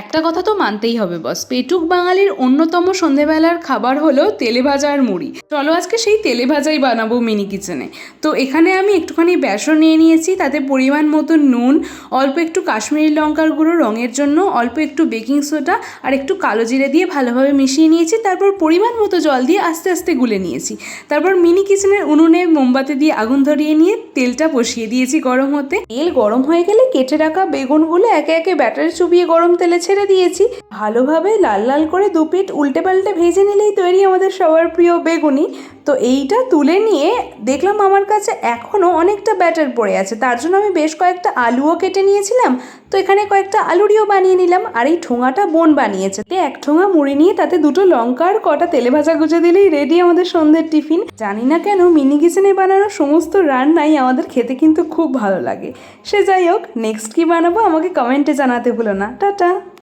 একটা কথা তো মানতেই হবে বস, পেটুক বাঙালির অন্যতম সন্ধেবেলার খাবার হলো তেলে ভাজা আর মুড়ি। চলো আজকে সেই তেলে ভাজাই বানাবো মিনি কিচেনে। তো এখানে আমি একটুখানি বেসন নিয়ে নিয়েছি, তাতে পরিমাণ মতো নুন, অল্প একটু কাশ্মীরি লঙ্কার গুঁড়ো রঙের জন্য, অল্প একটু বেকিং সোডা আর একটু কালো জিরে দিয়ে ভালোভাবে মিশিয়ে নিয়েছি। তারপর পরিমাণ মতো জল দিয়ে আস্তে আস্তে গুলে নিয়েছি। তারপর মিনি কিচেনের উনুনে মোমবাতি দিয়ে আগুন ধরিয়ে নিয়ে তেলটা বসিয়ে দিয়েছি গরম হতে। তেল গরম হয়ে গেলে কেটে রাখা বেগুনগুলো একে একে ব্যাটারে চুবিয়ে গরম তেলে ছেড়ে দিয়েছি। ভালোভাবে লাল লাল করে দু পিঠ উল্টে পাল্টে ভেজে নিলেই তৈরি আমাদের সবার প্রিয় বেগুনি। তো এইটা তুলে নিয়ে দেখলাম আমার কাছে এখনও অনেকটা ব্যাটার পড়ে আছে, তার জন্য আমি বেশ কয়েকটা আলুও কেটে নিয়েছিলাম। তো এখানে কয়েকটা আলুরিও বানিয়ে নিলাম, আর এই ঠোঙাটা বোন বানিয়েছে। এক ঠোঙা মুড়ি নিয়ে তাতে দুটো লঙ্কা আর কটা তেলে ভাজা গুঁজে দিলেই রেডি আমাদের সন্ধ্যের টিফিন। জানি না কেন মিনি কিচেনে বানানো সমস্ত রান্নাই আমাদের খেতে কিন্তু খুব ভালো লাগে। সে যাই হোক, নেক্সট কি বানাবো আমাকে কমেন্টে জানাতে ভুলো না। টাটা।